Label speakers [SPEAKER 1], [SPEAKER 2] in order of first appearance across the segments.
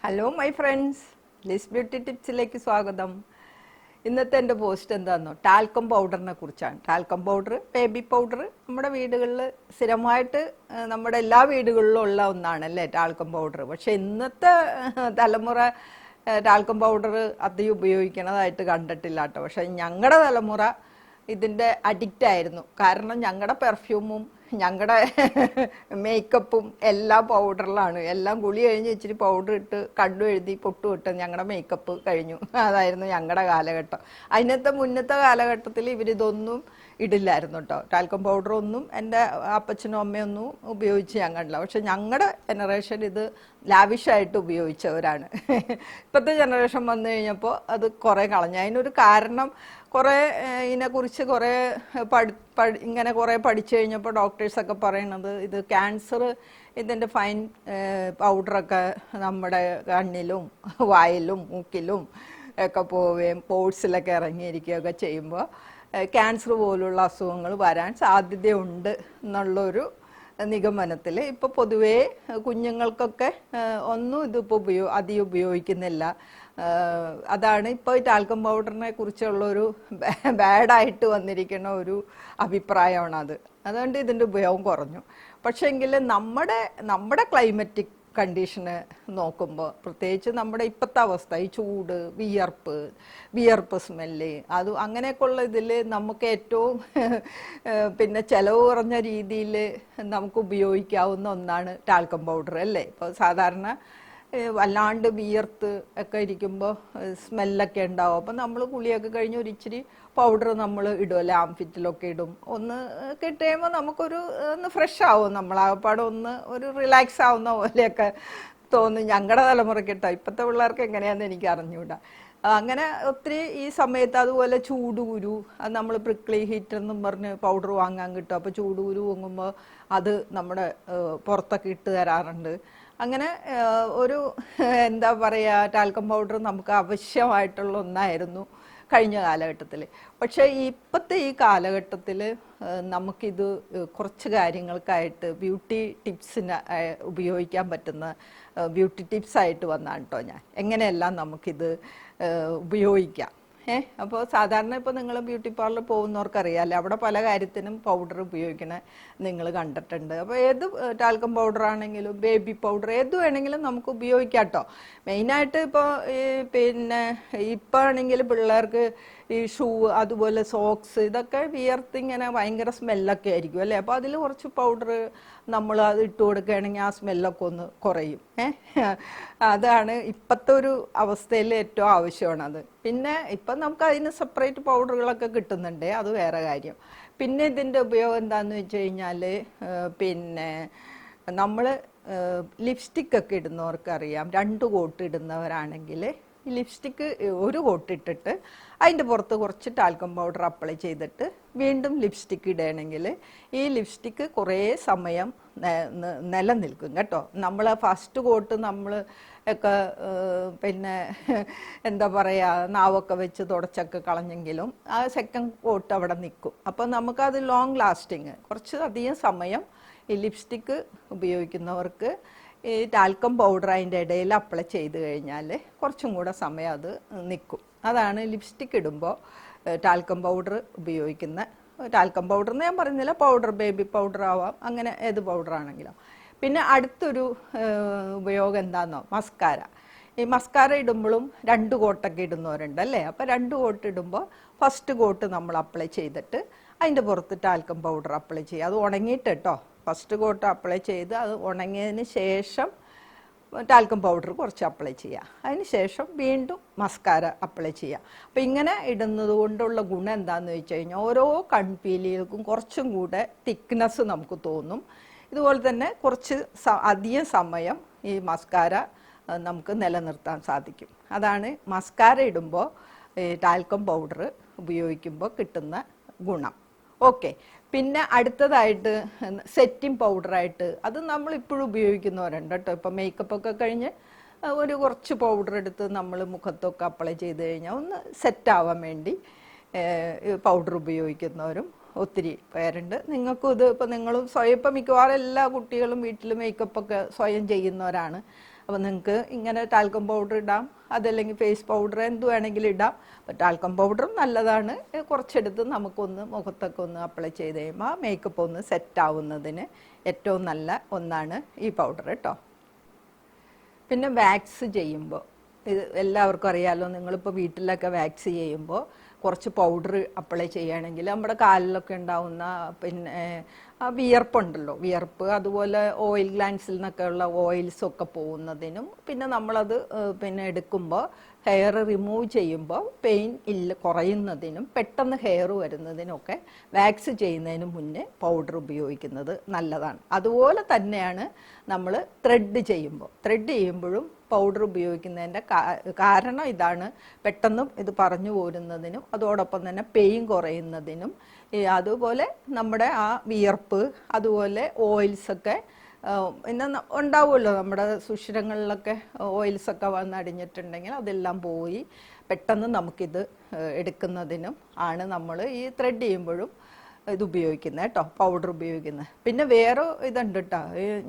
[SPEAKER 1] Hello my friends, Liz beauty ടിപ്സിലേക്ക് സ്വാഗതം. ഇന്നത്തെ എൻ്റെ പോസ്റ്റ് എന്താണെന്നോ, ടാൽക്കം പൗഡറിനെ കുറിച്ചാണ്. ടാൽക്കം പൗഡർ, ബേബി പൗഡർ നമ്മുടെ വീടുകളിൽ സ്ഥിരമായിട്ട് നമ്മുടെ എല്ലാ വീടുകളിലും ഉള്ള ഒന്നാണല്ലേ ടാൽക്കം പൗഡർ. പക്ഷെ ഇന്നത്തെ തലമുറ ടാൽക്കം പൗഡർ അധികം ഉപയോഗിക്കണതായിട്ട് കണ്ടിട്ടില്ല കേട്ടോ. പക്ഷെ ഞങ്ങളുടെ തലമുറ ഇതിൻ്റെ അഡിക്റ്റ് ആയിരുന്നു. കാരണം ഞങ്ങളുടെ പെർഫ്യൂമും ഞങ്ങളുടെ മേക്കപ്പും എല്ലാം പൗഡറിലാണ്. എല്ലാം കുളി കഴിഞ്ഞ് ഇച്ചിരി പൗഡർ ഇട്ട് കണ്ണു എഴുതി പൊട്ടു ഇട്ട് ഞങ്ങളുടെ മേക്കപ്പ് കഴിഞ്ഞു. അതായിരുന്നു ഞങ്ങളുടെ കാലഘട്ടം. മുന്നത്തെ കാലഘട്ടത്തിൽ ഇവരിതൊന്നും ഇടില്ലായിരുന്നു കേട്ടോ. ടാൽക്കം പൗഡറൊന്നും എൻ്റെ അപ്പച്ചനും അമ്മയൊന്നും ഉപയോഗിച്ച് ഞാൻ കണ്ടില്ല. പക്ഷെ ഞങ്ങളുടെ ജനറേഷൻ ഇത് ലാവിഷായിട്ട് ഉപയോഗിച്ചവരാണ്. ഇപ്പോഴത്തെ ജനറേഷൻ വന്നു കഴിഞ്ഞപ്പോൾ അത് കുറേ കളഞ്ഞു. അതിനൊരു കാരണം കുറേ ഇതിനെക്കുറിച്ച് കുറേ ഇങ്ങനെ കുറേ പഠിച്ചു കഴിഞ്ഞപ്പോൾ ഡോക്ടേഴ്സൊക്കെ പറയണത് ഇത് ക്യാൻസർ ഇതിൻ്റെ ഫൈൻ പൗഡറൊക്കെ നമ്മുടെ കണ്ണിലും വായിലും മൂക്കിലും ഒക്കെ പോവുകയും പോഴ്സിലൊക്കെ ഇറങ്ങിയിരിക്കുകയൊക്കെ ചെയ്യുമ്പോൾ ക്യാൻസർ പോലുള്ള അസുഖങ്ങൾ വരാൻ സാധ്യതയുണ്ട് എന്നുള്ളൊരു നിഗമനത്തിൽ ഇപ്പോൾ പൊതുവേ കുഞ്ഞുങ്ങൾക്കൊക്കെ ഒന്നും ഇതിപ്പോൾ അധികം ഉപയോഗിക്കുന്നില്ല. അതാണ് ഇപ്പോൾ ഈ ടാൽക്കം പൗഡറിനെ കുറിച്ചുള്ളൊരു ബാഡായിട്ട് വന്നിരിക്കുന്ന ഒരു അഭിപ്രായമാണ് അത്. അതുകൊണ്ട് ഇതിൻ്റെ ഉപയോഗം കുറഞ്ഞു. പക്ഷേ എങ്കിൽ നമ്മുടെ ക്ലൈമറ്റിക് കണ്ടീഷന് നോക്കുമ്പോൾ, പ്രത്യേകിച്ച് നമ്മുടെ ഇപ്പോഴത്തെ അവസ്ഥ, ഈ ചൂട്, വിയർപ്പ് സ്മെല്ല്, അത് അങ്ങനെയൊക്കെയുള്ള ഇതിൽ നമുക്ക് ഏറ്റവും പിന്നെ ചിലവ് കുറഞ്ഞ രീതിയിൽ നമുക്ക് ഉപയോഗിക്കാവുന്ന ഒന്നാണ് ടാൽക്കം പൗഡർ അല്ലേ. ഇപ്പോൾ സാധാരണ വല്ലാണ്ട് വിയർത്ത് ഒക്കെ ഇരിക്കുമ്പോൾ സ്മെല്ലൊക്കെ ഉണ്ടാവും. അപ്പം നമ്മൾ കുളിയൊക്കെ കഴിഞ്ഞ് ഒരു ഇച്ചിരി പൗഡർ നമ്മൾ ഇടുമല്ലോ, ആംഫിറ്റിലൊക്കെ ഇടും. ഒന്ന് കിട്ടുമ്പോൾ നമുക്കൊരു ഒന്ന് ഫ്രഷ് ആവും, നമ്മളാകപ്പാടെ ഒന്ന് ഒരു റിലാക്സ് ആവുന്ന പോലെയൊക്കെ തോന്നും. ഞങ്ങളുടെ തലമുറയ്ക്ക് കേട്ടോ. ഇപ്പോഴത്തെ പിള്ളേർക്ക് എങ്ങനെയാണെന്ന് എനിക്ക് അറിഞ്ഞുകൂടാ. അങ്ങനെ ഒത്തിരി ഈ സമയത്ത് അതുപോലെ ചൂടുകുരു, അത് നമ്മൾ പ്രിക്ലി ഹീറ്റർ എന്നും പറഞ്ഞ് പൗഡർ വാങ്ങാൻ കിട്ടും. അപ്പോൾ ചൂടുകുരു വാങ്ങുമ്പോൾ അത് നമ്മുടെ പുറത്തൊക്കെ ഇട്ട് തരാറുണ്ട്. അങ്ങനെ ഒരു എന്താ പറയുക, ടാൽക്കം പൗഡർ നമുക്ക് ആവശ്യമായിട്ടുള്ള ഒന്നായിരുന്നു കഴിഞ്ഞ കാലഘട്ടത്തിൽ. പക്ഷേ ഇപ്പോഴത്തെ ഈ കാലഘട്ടത്തിൽ നമുക്കിത് കുറച്ച് കാര്യങ്ങൾക്കായിട്ട് ബ്യൂട്ടി ടിപ്സിന് ഉപയോഗിക്കാൻ പറ്റുന്ന ബ്യൂട്ടി ടിപ്സായിട്ട് വന്നാണ് കേട്ടോ ഞാൻ. എങ്ങനെയെല്ലാം നമുക്കിത് ഉപയോഗിക്കാം. അപ്പോൾ സാധാരണ ഇപ്പോൾ നിങ്ങൾ ബ്യൂട്ടി പാർലർ പോകുന്നവർക്കറിയാമല്ലോ, അവിടെ പല കാര്യത്തിനും പൗഡർ ഉപയോഗിക്കണ നിങ്ങൾ കണ്ടിട്ടുണ്ട്. അപ്പോൾ ഏത് ടാൽക്കം പൗഡർ ആണെങ്കിലും ബേബി പൗഡർ ഏത് വേണമെങ്കിലും നമുക്ക് ഉപയോഗിക്കാം കേട്ടോ. മെയിനായിട്ട് ഇപ്പോൾ പിന്നെ ഇപ്പോൾ ആണെങ്കിൽ പിള്ളേർക്ക് ഈ ഷൂ, അതുപോലെ സോക്സ്, ഇതൊക്കെ വിയർത്തിങ്ങനെ ഭയങ്കര സ്മെല്ലൊക്കെ ആയിരിക്കും അല്ലേ. അപ്പോൾ അതിൽ കുറച്ച് പൗഡർ നമ്മൾ അത് ഇട്ട് കൊടുക്കുകയാണെങ്കിൽ ആ സ്മെല്ലൊക്കെ ഒന്ന് കുറയും. അതാണ് ഇപ്പോഴത്തെ ഒരു അവസ്ഥയിൽ ഏറ്റവും ആവശ്യമാണത്. പിന്നെ ഇപ്പം നമുക്ക് അതിന് സെപ്പറേറ്റ് പൗഡറുകളൊക്കെ കിട്ടുന്നുണ്ട്, അത് വേറെ കാര്യം. പിന്നെ ഇതിൻ്റെ ഉപയോഗം എന്താണെന്ന് വെച്ച് കഴിഞ്ഞാൽ, പിന്നെ നമ്മൾ ലിപ്സ്റ്റിക്കൊക്കെ ഇടുന്നവർക്കറിയാം. 2 കോട്ട് ഇടുന്നവരാണെങ്കിൽ ഈ ലിപ്സ്റ്റിക്ക് ഒരു കോട്ടിട്ടിട്ട് അതിൻ്റെ പുറത്ത് കുറച്ച് ടാൽക്കം പൗഡർ അപ്ലൈ ചെയ്തിട്ട് വീണ്ടും ലിപ്സ്റ്റിക്ക് ഇടുകയാണെങ്കിൽ ഈ ലിപ്സ്റ്റിക്ക് കുറേ സമയം നിലനിൽക്കും കേട്ടോ. നമ്മൾ ഫസ്റ്റ് കോട്ട് നമ്മൾ ഒക്കെ പിന്നെ എന്താ പറയുക, നാവൊക്കെ വെച്ച് തുടച്ചൊക്കെ കളഞ്ഞെങ്കിലും ആ സെക്കൻഡ് കോട്ട് അവിടെ നിൽക്കും. അപ്പോൾ നമുക്കത് ലോങ് ലാസ്റ്റിങ്, കുറച്ച് അധികം സമയം ഈ ലിപ്സ്റ്റിക്ക് ഉപയോഗിക്കുന്നവർക്ക് ഈ ടാൽക്കം പൗഡർ അതിൻ്റെ ഇടയിൽ അപ്ലൈ ചെയ്ത് കഴിഞ്ഞാൽ കുറച്ചും കൂടെ സമയം അത് നിൽക്കും. അതാണ് ലിപ്സ്റ്റിക്ക് ഇടുമ്പോൾ ടാൽക്കം പൗഡർ ഉപയോഗിക്കുന്ന. ടാൽക്കം പൗഡർ എന്ന് ഞാൻ പറയുന്നില്ല, പൗഡർ, ബേബി പൗഡർ ആവാം, അങ്ങനെ ഏത് പൗഡർ ആണെങ്കിലും. പിന്നെ അടുത്തൊരു ഉപയോഗം എന്താണെന്നോ, മസ്കാര. ഈ മസ്കാര ഇടുമ്പോഴും 2 കോട്ടൊക്കെ ഇടുന്നവരുണ്ട് അല്ലേ. അപ്പോൾ 2 കോട്ട് ഇടുമ്പോൾ ഫസ്റ്റ് കോട്ട് നമ്മൾ അപ്ലൈ ചെയ്തിട്ട് അതിൻ്റെ പുറത്ത് ടാൽക്കം പൗഡർ അപ്ലൈ ചെയ്യുക. അത് ഉണങ്ങിയിട്ട് കേട്ടോ. ഫസ്റ്റ് കോട്ട് അപ്ലൈ ചെയ്ത് അത് ഉണങ്ങിയതിന് ശേഷം ടാൽക്കം പൗഡർ കുറച്ച് അപ്ലൈ ചെയ്യുക. അതിന് ശേഷം വീണ്ടും മസ്കാര അപ്ലൈ ചെയ്യുക. അപ്പോൾ ഇങ്ങനെ ഇടുന്നത് കൊണ്ടുള്ള ഗുണം എന്താണെന്ന് വെച്ച് കഴിഞ്ഞാൽ ഓരോ കൺപീലികൾക്കും കുറച്ചും കൂടെ തിക്നെസ് നമുക്ക് തോന്നും. ഇതുപോലെ തന്നെ കുറച്ച് അധികം സമയം ഈ മസ്കാര നമുക്ക് നിലനിർത്താൻ സാധിക്കും. അതാണ് മസ്കാര ഇടുമ്പോൾ ടാൽക്കം പൗഡർ ഉപയോഗിക്കുമ്പോൾ കിട്ടുന്ന ഗുണം. ഓക്കെ. പിന്നെ അടുത്തതായിട്ട് സെറ്റിംഗ് പൗഡറായിട്ട്, അത് നമ്മൾ ഇപ്പോഴും ഉപയോഗിക്കുന്നവരുണ്ട് കേട്ടോ. ഇപ്പം മേക്കപ്പൊക്കെ കഴിഞ്ഞ് ഒരു കുറച്ച് പൗഡർ എടുത്ത് നമ്മൾ മുഖത്തൊക്കെ അപ്ലൈ ചെയ്ത് കഴിഞ്ഞാൽ ഒന്ന് സെറ്റാവാൻ വേണ്ടി പൗഡർ ഉപയോഗിക്കുന്നവരും ഒത്തിരി പേരുണ്ട്. നിങ്ങൾക്കും ഇത് ഇപ്പം നിങ്ങളും സ്വയം, ഇപ്പം മിക്കവാറും എല്ലാ കുട്ടികളും വീട്ടിൽ മേക്കപ്പൊക്കെ സ്വയം ചെയ്യുന്നവരാണ്. അപ്പോൾ നിങ്ങൾക്ക് ഇങ്ങനെ ടാൽക്കം പൗഡർ ഇടാം, അതല്ലെങ്കിൽ ഫേസ് പൗഡർ എന്ത് വേണമെങ്കിലും ഇടാം. അപ്പോൾ ടാൽക്കം പൗഡറും നല്ലതാണ്. കുറച്ചെടുത്ത് നമുക്കൊന്ന് മുഖത്തൊക്കെ ഒന്ന് അപ്ലൈ ചെയ്ത് കഴിയുമ്പോൾ മേക്കപ്പ് ഒന്ന് സെറ്റ് ആവുന്നതിന് ഏറ്റവും നല്ല ഒന്നാണ് ഈ പൗഡർ കേട്ടോ. പിന്നെ വാക്സ് ചെയ്യുമ്പോൾ ഇത് എല്ലാവർക്കും അറിയാമല്ലോ, നിങ്ങളിപ്പോൾ വീട്ടിലൊക്കെ വാക്സ് ചെയ്യുമ്പോൾ കുറച്ച് പൗഡർ അപ്ലൈ ചെയ്യുകയാണെങ്കിൽ നമ്മുടെ കാലിലൊക്കെ ഉണ്ടാവുന്ന പിന്നെ വിയർപ്പുണ്ടല്ലോ, വിയർപ്പ്, അതുപോലെ ഓയിൽ ഗ്ലാൻസിൽ നിന്നൊക്കെ ഉള്ള ഓയിൽസൊക്കെ പോകുന്നതിനും, പിന്നെ നമ്മളത് പിന്നെ എടുക്കുമ്പോൾ ഹെയർ റിമൂവ് ചെയ്യുമ്പോൾ പെയിൻ കുറയുന്നതിനും പെട്ടെന്ന് ഹെയർ വരുന്നതിനൊക്കെ വാക്സ് ചെയ്യുന്നതിന് മുന്നേ പൗഡർ ഉപയോഗിക്കുന്നത് നല്ലതാണ്. അതുപോലെ തന്നെയാണ് നമ്മൾ ത്രെഡ് ചെയ്യുമ്പോഴും പൗഡർ ഉപയോഗിക്കുന്നതിൻ്റെ കാരണം ഇതാണ്, പെട്ടെന്ന് ഇത് പറഞ്ഞു പോരുന്നതിനും അതോടൊപ്പം തന്നെ പെയിൻ കുറയുന്നതിനും, അതുപോലെ നമ്മുടെ ആ വിയർപ്പ്, അതുപോലെ ഓയിൽസൊക്കെ പിന്നെ ഉണ്ടാവുമല്ലോ നമ്മുടെ സുഷിരങ്ങളിലൊക്കെ ഓയിൽസൊക്കെ വന്നടിഞ്ഞിട്ടുണ്ടെങ്കിൽ അതെല്ലാം പോയി പെട്ടെന്ന് നമുക്കിത് എടുക്കുന്നതിനും ആണ് നമ്മൾ ഈ ത്രെഡ് ചെയ്യുമ്പോഴും ഇത് ഉപയോഗിക്കുന്നത് കേട്ടോ, പൗഡർ ഉപയോഗിക്കുന്നത്. പിന്നെ വേറെ ഇതുണ്ട് കേട്ടോ,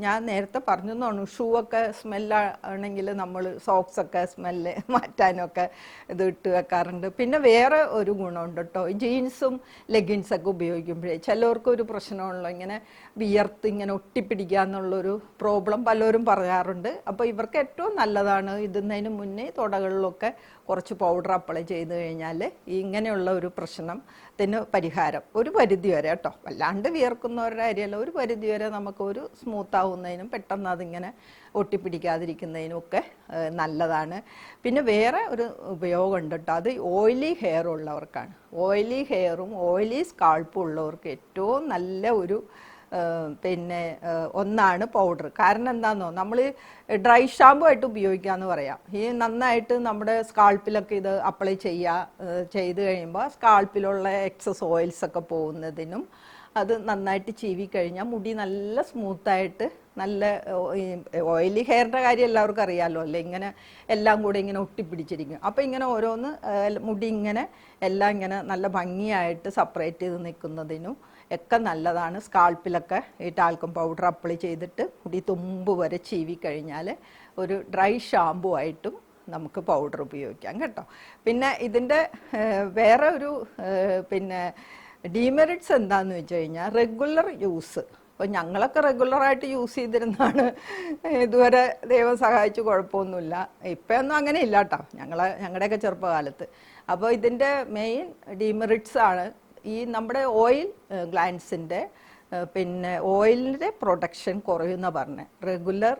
[SPEAKER 1] ഞാൻ നേരത്തെ പറഞ്ഞു തോന്നുന്നു, ഷൂ ഒക്കെ സ്മെല്ലാണെങ്കിൽ നമ്മൾ സോക്സൊക്കെ സ്മെല്ല് മാറ്റാനൊക്കെ ഇത് ഇട്ട് വെക്കാറുണ്ട്. പിന്നെ വേറെ ഒരു ഗുണമുണ്ട് കേട്ടോ, ജീൻസും ലെഗിൻസൊക്കെ ഉപയോഗിക്കുമ്പോഴേ ചിലവർക്കൊരു പ്രശ്നമുള്ളൂ, ഇങ്ങനെ വിയർത്ത് ഇങ്ങനെ ഒട്ടിപ്പിടിക്കുക എന്നുള്ളൊരു പ്രോബ്ലം പലരും പറയാറുണ്ട്. അപ്പോൾ ഇവർക്ക് ഏറ്റവും നല്ലതാണ് ഇടുന്നതിന് മുന്നേ തുടകളിലൊക്കെ കുറച്ച് പൗഡർ അപ്ലൈ ചെയ്ത് കഴിഞ്ഞാൽ ഇങ്ങനെയുള്ള ഒരു പ്രശ്നത്തിന് പരിഹാരം ഒരു പരിധി വരെ കേട്ടോ, വല്ലാണ്ട് വിയർക്കുന്നവരുടെ കാര്യമല്ല, ഒരു പരിധി വരെ നമുക്ക് ഒരു സ്മൂത്ത് ആവുന്നതിനും പെട്ടെന്ന് അതിങ്ങനെ ഒട്ടിപ്പിടിക്കാതിരിക്കുന്നതിനും ഒക്കെ നല്ലതാണ്. പിന്നെ വേറെ ഒരു ഉപയോഗമുണ്ട് കേട്ടോ, അത് ഓയിലി ഹെയർ ഉള്ളവർക്കാണ്. ഓയിലി ഹെയറും ഓയിലി സ്കാൾപ്പും ഉള്ളവർക്ക് ഏറ്റവും നല്ല ഒരു പിന്നെ ഒന്നാണ് പൗഡർ. കാരണം എന്താണെന്നോ, നമ്മൾ ഡ്രൈ ഷാമ്പു ആയിട്ട് ഉപയോഗിക്കാമെന്ന് പറയാം. ഈ നന്നായിട്ട് നമ്മുടെ സ്കാൾപ്പിലൊക്കെ ഇത് അപ്ലൈ ചെയ്ത് കഴിയുമ്പോൾ സ്കാൾപ്പിലുള്ള എക്സസ് ഓയിൽസൊക്കെ പോകുന്നതിനും, അത് നന്നായിട്ട് ചീവി കഴിഞ്ഞാൽ മുടി നല്ല സ്മൂത്തായിട്ട്, നല്ല ഓയിലി ഹെയറിൻ്റെ കാര്യം എല്ലാവർക്കും അറിയാമല്ലോ അല്ലേ, ഇങ്ങനെ എല്ലാം കൂടെ ഇങ്ങനെ ഒട്ടിപ്പിടിച്ചിരിക്കും. അപ്പോൾ ഇങ്ങനെ ഓരോന്ന് മുടി ഇങ്ങനെ എല്ലാം ഇങ്ങനെ നല്ല ഭംഗിയായിട്ട് സെപ്പറേറ്റ് ചെയ്ത് നിൽക്കുന്നതിനും ഒക്കെ നല്ലതാണ്. സ്കാൾപ്പിലൊക്കെ ഈ ടാൽക്കം പൗഡർ അപ്ലൈ ചെയ്തിട്ട് മുടി തുമ്പ് വരെ ചീവി കഴിഞ്ഞാൽ ഒരു ഡ്രൈ ഷാമ്പു ആയിട്ടും നമുക്ക് പൗഡർ ഉപയോഗിക്കാം കേട്ടോ. പിന്നെ ഇതിൻ്റെ വേറെ ഒരു പിന്നെ ഡീമെറിറ്റ്സ് എന്താണെന്ന് വെച്ച് കഴിഞ്ഞാൽ റെഗുലർ യൂസ്. അപ്പോൾ ഞങ്ങളൊക്കെ റെഗുലറായിട്ട് യൂസ് ചെയ്തിരുന്നാണ്, ഇതുവരെ ദൈവം സഹായിച്ച് കുഴപ്പമൊന്നുമില്ല. ഇപ്പോഴൊന്നും അങ്ങനെ ഇല്ല കേട്ടോ, ഞങ്ങളുടെയൊക്കെ ചെറുപ്പകാലത്ത്. അപ്പോൾ ഇതിൻ്റെ മെയിൻ ഡീമെറിറ്റ്സ് ആണ് ഈ നമ്മുടെ ഓയിൽ ഗ്ലാൻസിൻ്റെ പിന്നെ ഓയിലിൻ്റെ പ്രൊഡക്ഷൻ കുറയുന്ന പറഞ്ഞ് റെഗുലർ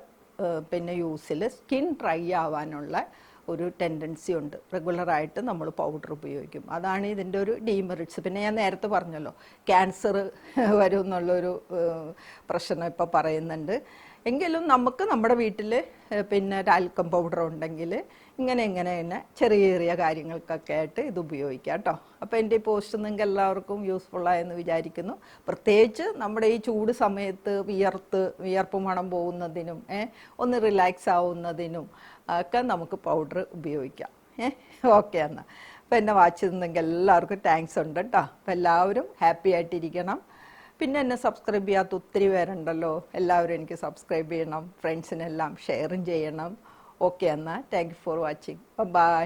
[SPEAKER 1] പിന്നെ യൂസിൽ സ്കിൻ ഡ്രൈ ആവാനുള്ള ഒരു ടെൻഡൻസി ഉണ്ട് റെഗുലറായിട്ട് നമ്മൾ പൗഡർ ഉപയോഗിക്കും. അതാണ് ഇതിൻ്റെ ഒരു ഡീമെറിറ്റ്സ്. പിന്നെ ഞാൻ നേരത്തെ പറഞ്ഞല്ലോ, ക്യാൻസർ വരും എന്നുള്ളൊരു പ്രശ്നം ഇപ്പോൾ പറയുന്നുണ്ട്. എങ്കിലും നമുക്ക് നമ്മുടെ വീട്ടിൽ പിന്നെ ടാൽക്കം പൗഡർ ഉണ്ടെങ്കിൽ ഇങ്ങനെ തന്നെ ചെറിയ ചെറിയ കാര്യങ്ങൾക്കൊക്കെ ആയിട്ട് ഇത് ഉപയോഗിക്കാം കേട്ടോ. അപ്പോൾ എൻ്റെ ഈ പോസ്റ്റ് നിങ്ങൾക്ക് എല്ലാവർക്കും യൂസ്ഫുള്ളായെന്ന് വിചാരിക്കുന്നു. പ്രത്യേകിച്ച് നമ്മുടെ ഈ ചൂട് സമയത്ത് വിയർപ്പ് മണം പോകുന്നതിനും ഒന്ന് റിലാക്സ് ആവുന്നതിനും ഒക്കെ നമുക്ക് പൗഡർ ഉപയോഗിക്കാം. ഓക്കെ എന്നാൽ. അപ്പോൾ എന്നെ വാച്ച് ചെയ്തെങ്കിൽ എല്ലാവർക്കും താങ്ക്സ് ഉണ്ട് കേട്ടോ. അപ്പോൾ എല്ലാവരും ഹാപ്പി ആയിട്ടിരിക്കണം. പിന്നെ എന്നെ സബ്സ്ക്രൈബ് ചെയ്യാത്ത ഒത്തിരി പേരുണ്ടല്ലോ, എല്ലാവരും എനിക്ക് സബ്സ്ക്രൈബ് ചെയ്യണം, ഫ്രണ്ട്സിനെല്ലാം ഷെയറും ചെയ്യണം. ഓക്കെ എന്നാൽ, thank you for watching. By.